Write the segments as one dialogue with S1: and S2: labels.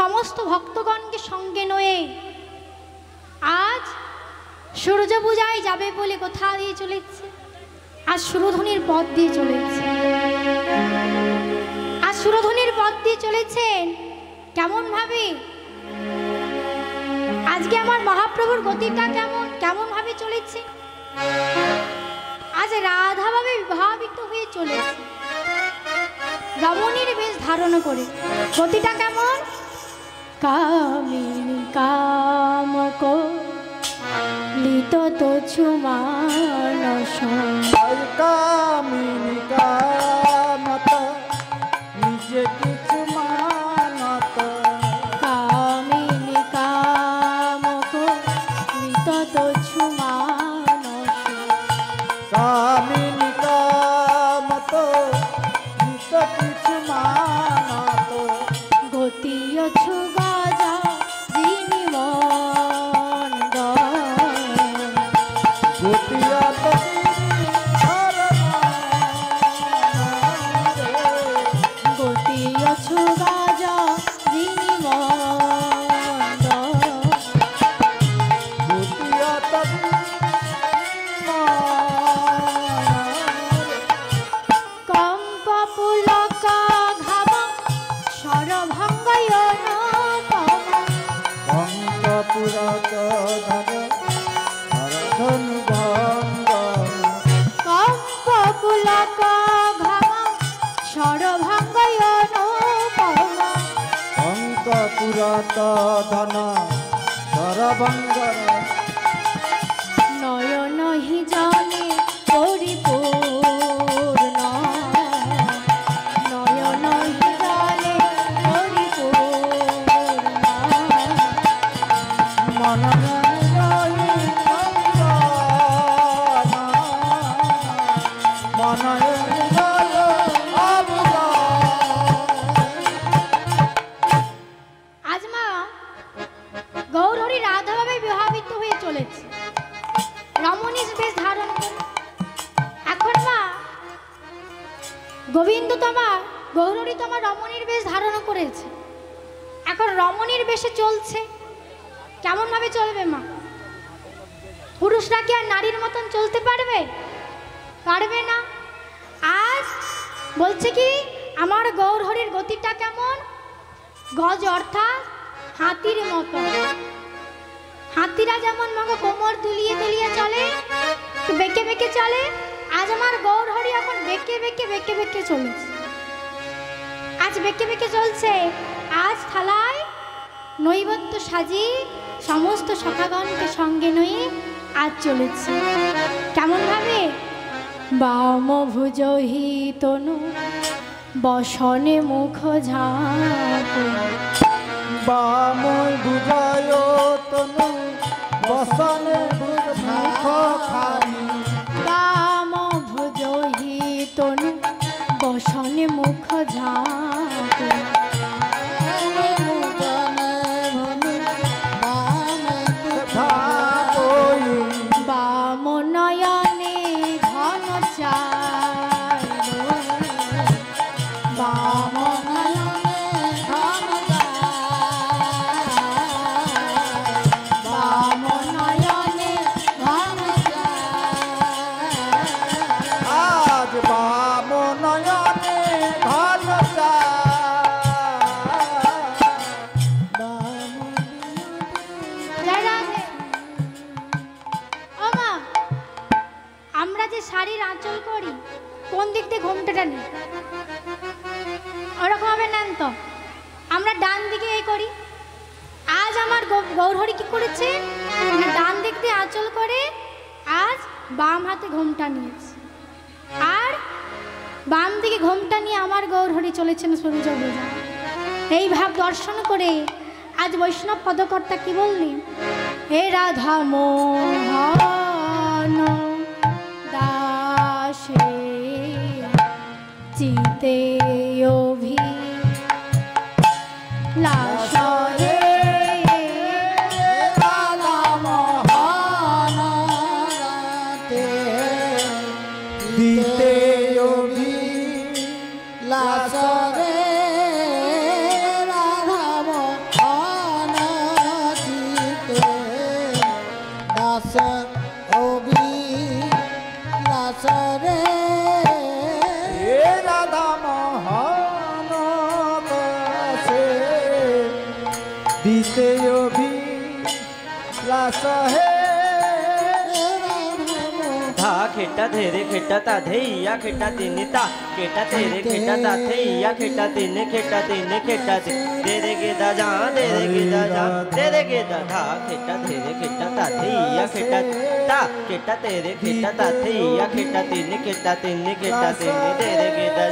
S1: সমস্ত ভক্তগণকে সঙ্গে নয়ে আজ সূর্য পূজায় যাবে বলে কোথা দিয়ে চলেছে? আজ সুরধনির পথ দিয়ে চলেছে। আজ সুরধনির পথ দিয়ে চলেছেন কেমন ভাবে? আজকে আমার মহাপ্রভুর গতিটা কেমন ভাবে চলেছে? আজ রাধা ভাবে বিভাবিত হয়ে চলেছে, রমণীর বেশ ধারণ করে। গতিটা কেমন? কামিনী কামক লিত তোছু মানস,
S2: কামিনী কামত নিজে কিছু মানত,
S1: কামিনী কামক লিত তোছু মানস,
S2: কামিনী কামত নিজে কিছু মানত,
S1: গতি অছু গজা যিনি মন
S2: গতিয়া
S1: গতি অছু গজা যিনি মন কম্প পুলক ঘাম সরভঙ্গয়ন
S2: পুরক ধন ভঙ্গ,
S1: কম্প পুলক ঘাম সরভঙ্গয়ন
S2: অঙ্ক পুরত ধন সরভঙ্গর,
S1: নয়ন হি জানে পরিপূর্ণ, নয়ন হি জানে পরিপূর্ণ,
S2: মন
S1: আজ মা গৌরহরি রাধা ভাবে বিভাবিত হয়ে চলেছে, রমণীর বেশ ধারণ করে। এখন মা গোবিন্দ তোমার গৌরহরি তোমার রমণীর বেশ ধারণ করেছে, এখন রমণীর বেশে চলছে। কেমন ভাবে চলবে মা? পুরুষরা কি আর নারীর মতন চলতে পারবে? পারবে না। আজ বলছে কি আমার গৌরহরির গতিটা কেমন? গজ অর্থাৎ হাতির মতো। হাতিরা যেমন মগো কোমর দুলিয়ে দুলিয়ে চলে, একটু বেঁকে বেঁকে চলে, আজ আমার গৌরহরি এখন বেঁকে বেঁকে বেঁকে বেঁকে চলেছে। আজ বেঁকে বেঁকে চলছে। আজ থালায় নৈবেদ্য সাজি সমস্ত সখাগণকে সঙ্গে নিয়ে আজ চলেছে। কেমন ভাবে? বাম ভুজহি তনু বসনে মুখ ঝাঁক,
S2: বাম বুঝায় তনু বসনে মুখ খানি,
S1: বাম ভুজহি তনু বসনে মুখ ঝাঁক, বাম নয়নে ঘন চাই, বাম নয়নে ঘন চাই, বাম নয়নে ঘন চাই,
S2: আজ বাম নয়নে ঘন
S1: আমরা যে শাড়ির আঁচল করি কোন দিক দিয়ে ঘোমটাটা নেই, ওরকম ভাবে নেন তো। আমরা ডান দিকে এই করি। আজ আমার গৌরহরি কি করেছে? না ডান দিক দিয়ে আঁচল করে আজ বাম হাতে ঘোমটা নিয়েছে, আর বাম দিকে ঘোমটা নিয়ে আমার গৌরহরি চলেছেন সূর্য পূজা। এই ভাব দর্শন করে আজ বৈষ্ণব পদকর্তা কি বললেন? হে রাধা মোহন দাসে চিতে অভি লাসরে
S2: রাধা মোহন দিতে অভিলাষরে, রাধা মোহন রাধা মোহন দাসে দিতে অভিলাষ হে
S3: धा खेटा धेरे खेटा ता धैया खेटा तीन ता खेटा तेरे खेटा ता धैया खेटा तीन खेटा तेरे के दा जा तेरे के दा जा तेरे के दा धा खेटा धेरे खेटा ता धैया खेटा ता खेटा तेरे खेटा ता धैया खेटा तीन तेरे के दा जा तेरे के दा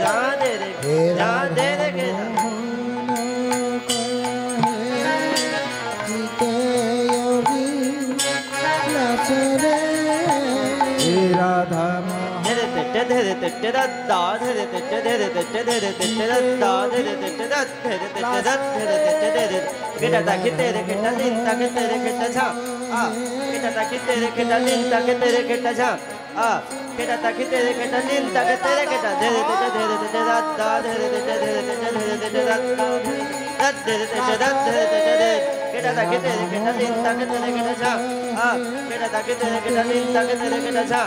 S2: राधा
S3: धीरे तिट्टे धीरे तिट्टे दा धीरे तिट्टे धीरे तिट्टे धीरे तिट्टे दा धीरे तिट्टे दा धीरे तिट्टे दा धीरे तिट्टे धीरे केटा ताकि तेरे केटा दिन ताकि तेरे केटा छा आ केटा ताकि तेरे केटा दिन ताकि तेरे केटा छा आ केटा ताकि तेरे केटा दिन ताकि तेरे केटा धीरे तिट्टे दा धीरे तिट्टे धीरे दा धीरे तिट्टे दा धीरे केटा ताकि तेरे केटा दिन ताकि तेरे केटा छा आ केटा ताकि तेरे केटा दिन ताकि तेरे केटा छा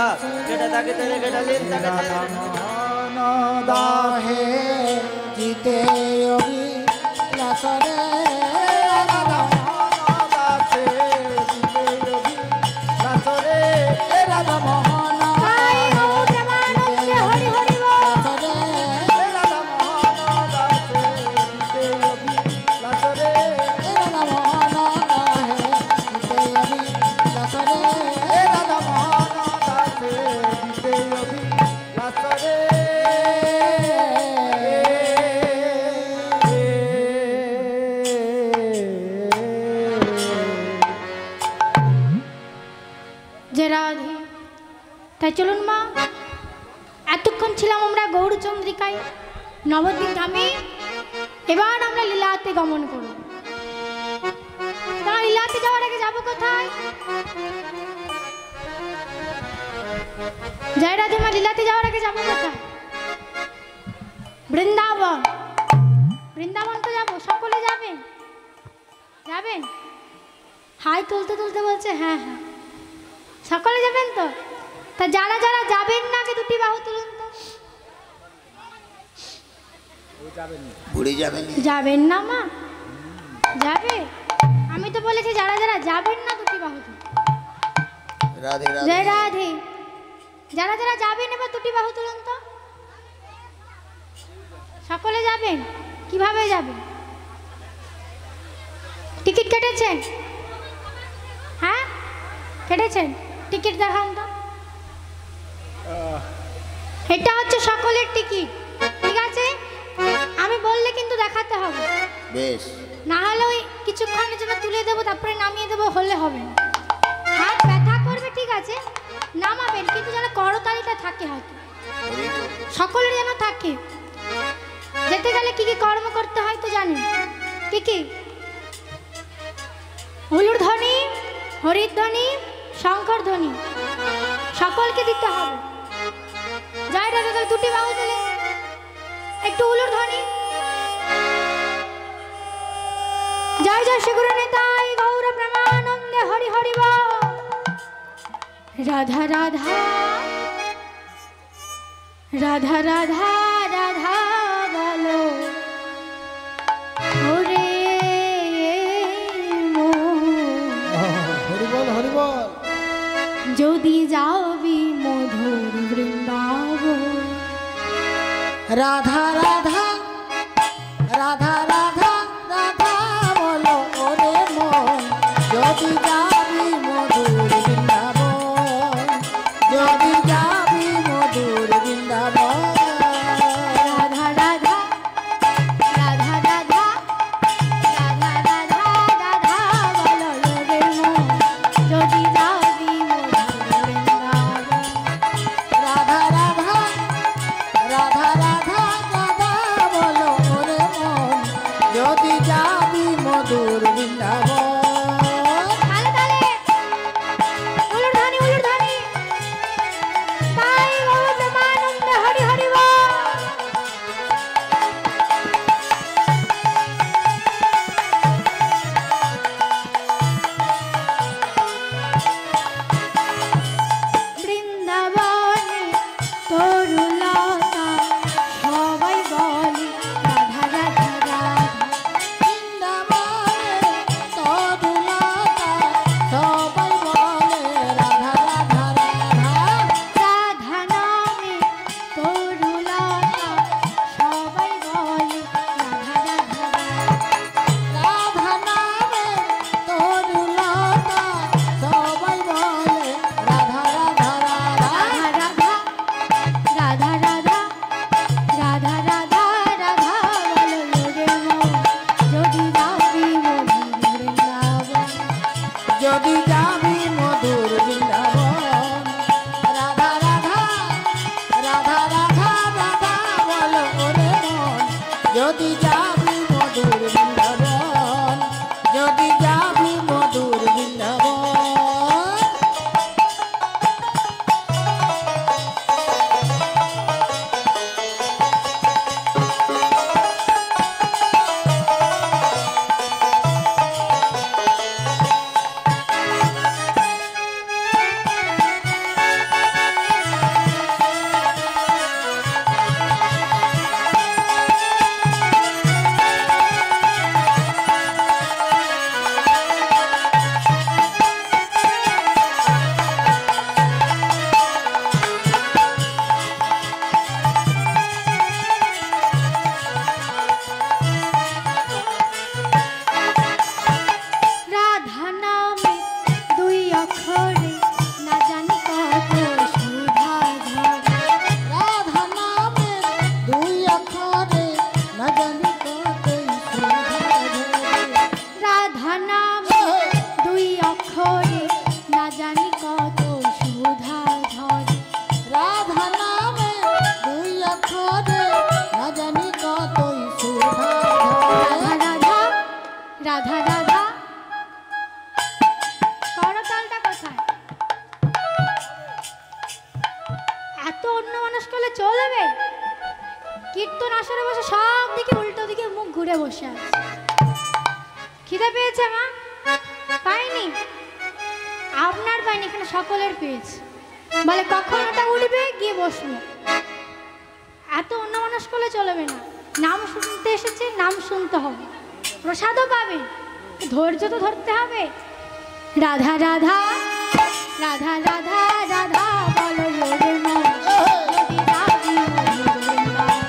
S3: आ केटा ताकि तेरे केटा दिन ताकि तेरे
S2: मोहन दाहे जीते अभिलाष रे राधा मोहन दासे जीते अभिलाष रे राधा मोहन
S1: তাই গৌর প্রেমানন্দে হরি হরি বল।
S2: রাধা মোহন দাসে জীতে অভিলাষ রে রাধা মোহন দাহে জীতে অভিলাষ রে রাধা মোহন দাসে জীতে অভিলাষ রে
S1: যে রাধে তাই চলুন মা, এতক্ষণ ছিলাম আমরা গৌরচন্দ্রিকায় নবদ্বীপ ধামে, এবার আমরা লীলাতে গমন করব। তা লীলাতে যাওয়ার আগে যাবো কোথায়? জয় রাধে মা, লীলাতে যাওয়ার আগে যাবো কোথায়? বৃন্দাবন। বৃন্দাবন তো যাবো, সকলে যাবেন? যাবেন? হাই তুলতে তুলতে বলছে হ্যাঁ হ্যাঁ, সকলে যাবেন তো? তা যারা যারা যাবেন না আগে দুটি বাহু তুলুন তো।
S4: বুড়ি যাবেন
S1: যাবেন না মা? যাবে? আমি তো বলেছি যারা যারা যাবেন না দুটি বাহু তুলুন।
S4: রাধে
S1: জয়
S4: রাধে
S1: রাধে। যারা যারা যাবেন এবার দুটি বাহু তুলুন তো। সকলে যাবেন? কিভাবে যাবেন? টিকিট কেটেছেন? হ্যাঁ কেটেছেন? টিকিট দেখান তো। এটা হচ্ছে সকলের টিকিট, ঠিক আছে? আমি বললে কিন্তু দেখাতে হবে,
S4: বেশ
S1: না হলে ওই কিছুক্ষণের জন্য তুলে দেবো তারপরে নামিয়ে দেবো হলে হবে না। হাত ব্যথা করবে ঠিক আছে, নামাবেন কিন্তু যেন করতালিটা থাকে, হয়তো
S4: হরি বল।
S1: সকলের যেন থাকে। যেতে গেলে কি কি কর্ম করতে হয় তো জানেন? কি কি? হুলুর ধ্বনি, হরির ধ্বনি, শঙ্কর ধ্বনি সকলকে দিতে হবে। জয় রাধা, দুটি বাহু তুলে একটু হুলুর ধ্বনি। জয় জয় শ্রী গুরু নিতাই গৌর প্রেমানন্দে হরি হরি বল। রাধা রাধা রাধা রাধা রাধা বলো ওরে মন,
S2: হরি বল হরি বল।
S1: যদি যাবি মধুর বৃন্দাবন।
S2: রাধা রাধা রাধা রাধা রাধা বলো ওরে মন, যদি যাবি মধুর বৃন্দাবন, যদি যাবি মধুর বৃন্দাবন।
S1: রাধা রাধা রাধা রাধা রাধা রাধা রাধা বলো ওরে মন, যদি যাবি মধুর বৃন্দাবন।
S2: রাধা রাধা রাধা রাধা রাধা বলো ওরে মন, যদি যাবি মধুর বৃন্দাবন।
S1: তালে তালে উলুর ধ্বনি উলুর ধ্বনি। তাই গৌর প্রেমানন্দে হরি হরি বল। বৃন্দাবনে তরুলতা মতন আসরে বসে সব দিকে উল্টো দিকে মুখ ঘুরে বসে আছে। খিদে পেয়েছে মা? পাইনি? আপনার পাইনি, এখানে সকলের পেয়েছে। বলে কখন ওটা উঠবে, গিয়ে বসবো। এত অন্যমনস্ক করলে চলবে না। নাম শুনতে এসেছে, নাম শুনতে হবে, প্রসাদও পাবেন, ধৈর্য তো ধরতে হবে। রাধা রাধা রাধা রাধা রাধা বলো মোরে মন, যদি যাবি মধুর বৃন্দাবন।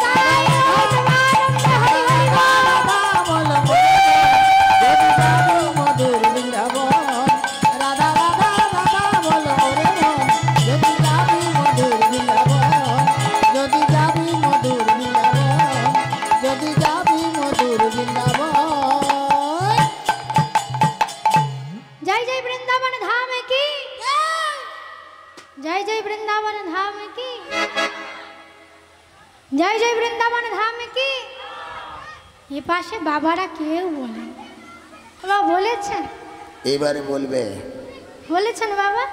S1: তাই আনন্দে হরি হরি বল।
S2: রাধা বলো মোরে মন, যদি যাবি মধুর বৃন্দাবন। রাধা রাধা রাধা বলো মোরে মন, যদি যাবি মধুর বৃন্দাবন। যদি যাবি মধুর বৃন্দাবন, যদি যাবি মধুর বৃন্দাবন।
S1: जय जय वृंदावन धाम की, जय जय वृंदावन धाम की, जय जय वृंदावन धाम की। ये पाशे बाबारा केউ বলেন? বাবা বলেছেন?
S4: এবারে বলবে।
S1: বলেছেন বাবা?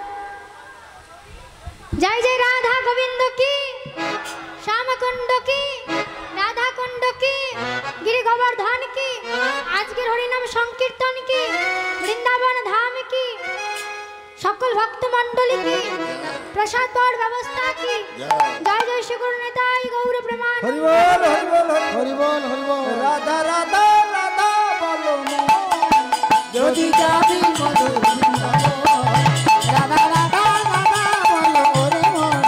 S1: जय जय राधा गोविंद की, श्याम कुंड की, राधा कुंड की, गिरि गोवर्धन की, আজকের হরিনাম সংকীর্তন की, वृंदावन धाम की, সকল ভক্ত মণ্ডলী की, প্রসাদ পাওয়ার ব্যবস্থা की। জয় জয় শ্রী গুরু নিতাই গৌর প্রেমান।
S2: হরি বল হরি বল হরি বল হরি বল। রাধা রাধা রাধা বলো মন, যদি যাবি মধুর বৃন্দাবন। রাধা রাধা রাধা বলো ওরে মন,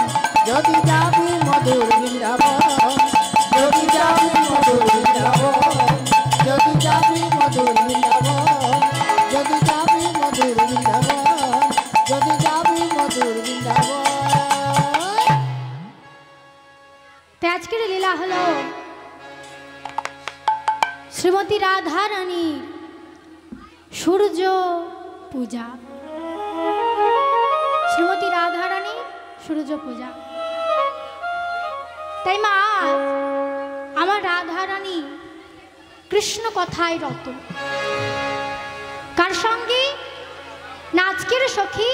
S2: যদি যাবি মধুর বৃন্দাবন। যদি যাবি মধুর বৃন্দাবন, যদি যাবি মধুর বৃন্দাবন। যদি যাবি মধুর বৃন্দাবন, যদি যাবি মধুর বৃন্দাবন।
S1: তো আজকের লীলা হলো শ্রীমতী রাধা রানীর সূর্য পূজা। শ্রীমতী রাধা রানীর সূর্য পূজা। তাই মা, আমার রাধা রানী কৃষ্ণ কথায় রত। কার সঙ্গে? না আজকের সখী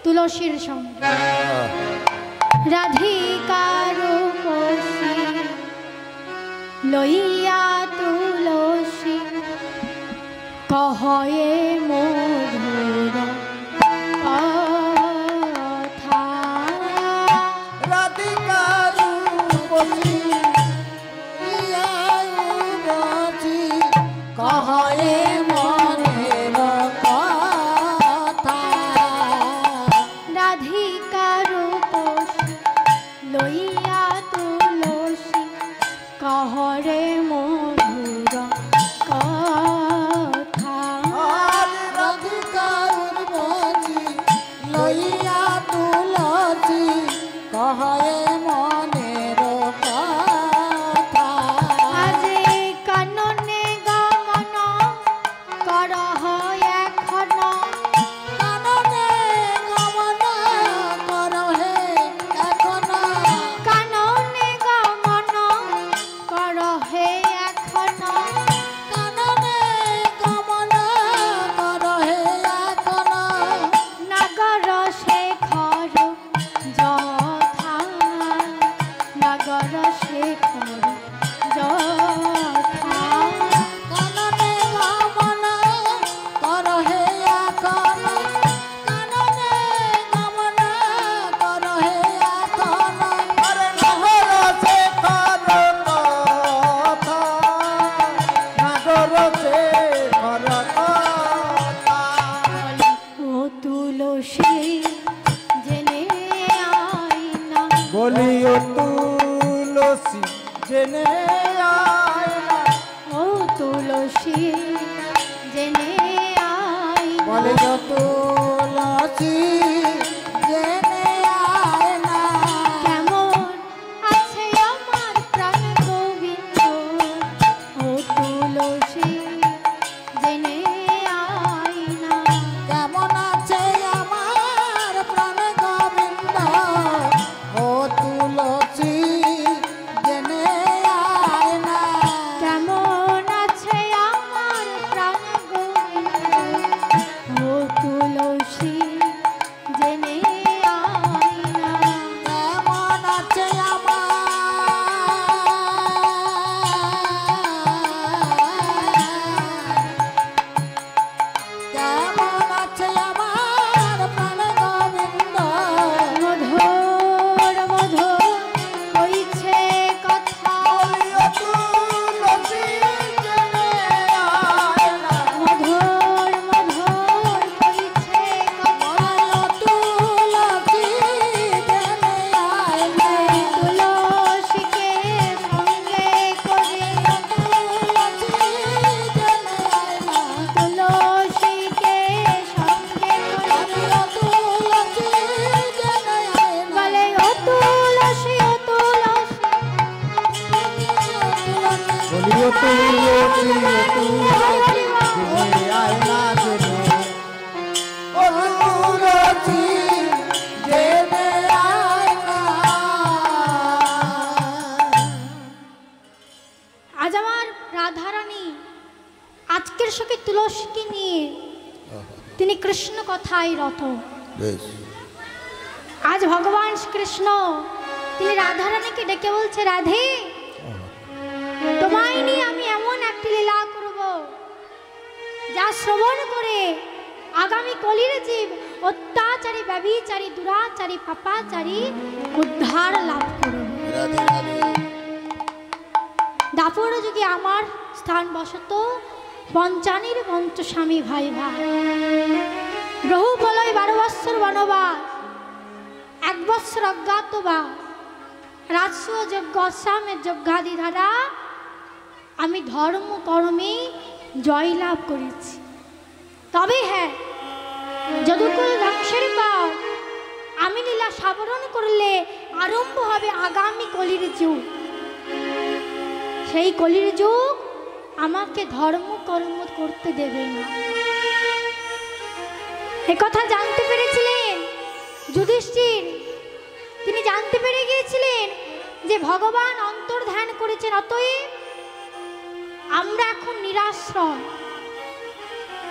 S1: তুলসীর সঙ্গে। রাধিকার কোশি লইয়া তুলসী, কহয়ে মধুর কথা।
S2: রাধিকার কোশি লইয়াছি, কহয়ে মনের কথা।
S1: রাধিকার কোশি লইয়া তুলসী, কহরে মধুর কথা।
S2: রাধিকার কোশি লইয়া তুলসী, কহয়ে মনের কথা।
S1: আজি কাননে গমন করহ এখন,
S2: কাননে গমন করহে এখন।
S1: কাননে গমন করহে এখন।
S2: কাননে গমন করহে এখন।
S1: নগর শেখর যথা, নগর শেখর যথা।
S2: কাননে গমন করহে এখন। কাননে গমন করহে এখন। আরে নগর শেখর কথা, নগর শেখর কথা।
S1: ও তুলসী জেনে আইনা,
S2: বলিও তুলসী জেনে আয়না।
S1: ও তুলসী জেনে আইনা।
S2: বলিও তুলসী জেনে আয়না।
S1: কেমন আছে আমার প্রাণ গোবিন্দ, ও তুলসী জেনে আইনা।
S2: কেমন আছে আমার প্রাণ গোবিন্দ, ও তুলসী জেনে আয়না।
S1: কেমন আছে আমার প্রাণ গোবিন্দ, ও তুলসী আজ আমার রাধারানী আজকের সঙ্গে তুলসীকে নিয়ে তিনি কৃষ্ণ কথায় রত।
S4: বেশ
S1: আজ ভগবান কৃষ্ণ তিনি রাধারানীকে ডেকে বলছে, রাধে তোমায় নিয়ে আমি এমন একটি লীলা করব যা শ্রবণ করে আগামী কলির জীব অত্যাচারী, ব্যভিচারী, দুরাচারী, পাপাচারী উদ্ধার লাভ করবে।
S4: রাধে রাধে
S1: দাপর যুগে আমার স্থান বসত পঞ্চানীর মঞ্চ স্বামী ভাই ভাই, বহু বলয় 12 বৎসর বনবাস, 1 বৎসর অজ্ঞাতবাস, রাজস্ব যজ্ঞ অশ্বামের যজ্ঞাদি দ্বারা আমি ধর্ম কর্মে জয়লাভ করেছি। তবে হ্যাঁ, যদুকুল ধ্বংসের পর আমি লীলা সাবরণ করলে আরম্ভ হবে আগামী কলির যুগ। সেই কলির যুগ আমাকে ধর্ম কর্ম করতে দেবে না। একথা জানতে পেরেছিলেন যুধিষ্ঠির। তিনি জানতে পেরে গিয়েছিলেন যে ভগবান অন্তর্ধান করেছেন, অতএব আমরা এখন নিরাশ্রয়।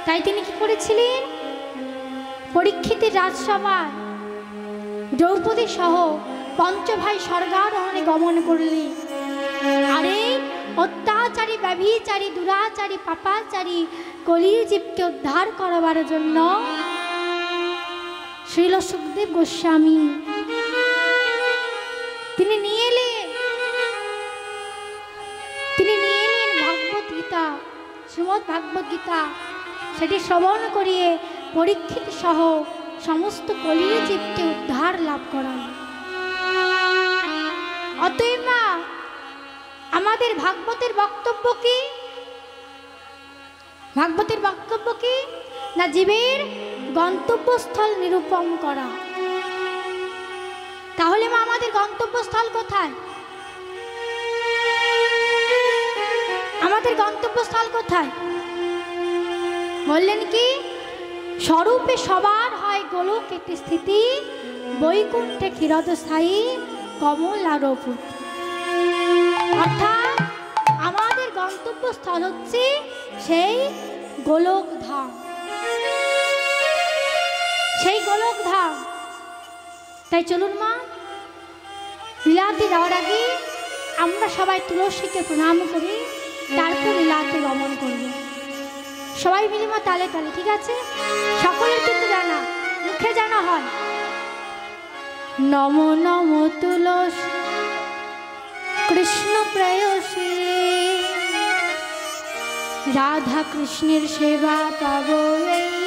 S1: তাই তিনি কি করেছিলেন? পরীক্ষিতের রাজসভায় দ্রৌপদী সহ পঞ্চভাই স্বর্গারোহণে গমন করলেন। আরে অত্যাচারী, ব্যভিচারী, দুরাচারী, পাপাচারী কলির জীবকে উদ্ধার করবার জন্য শ্রীল সুখদেব গোস্বামী তিনি নিয়ে এলেন ভাগবত গীতা, শ্রীমদ্ ভাগবত গীতা। সেটি শ্রবণ করিয়ে পরীক্ষিত সহ সমস্ত কলির জীবকে উদ্ধার লাভ করান। অতএব মা, আমাদের ভাগবতের বক্তব্য কি? ভাগবতের বক্তব্য কি? না জীবের গন্তব্যস্থল নিরূপণ করা। তাহলে মা, আমাদের গন্তব্যস্থল কোথায়? আমাদের গন্তব্যস্থল কোথায়? বললেন কি? স্বরূপে সবার হয় গোলকেতে স্থিতি, বৈকুণ্ঠে ক্ষীরদস্থায়ী কমলারপুর। অর্থাৎ আমাদের গন্তব্যস্থল হচ্ছে সেই গোলক ধাম, সেই গোলক ধাম। তাই চলুন মা, লীলাতে যাওয়ার আগে আমরা সবাই তুলসীকে প্রণাম করি, তারপর লীলাতে গমন করব। সবাই মিলে মা তালে তালে, ঠিক আছে? সকলের কিন্তু জানা, মুখে জানা হয়। নমো নমো তুলসী কৃষ্ণ প্রেয়সী, রাধা কৃষ্ণের সেবা পাবো এই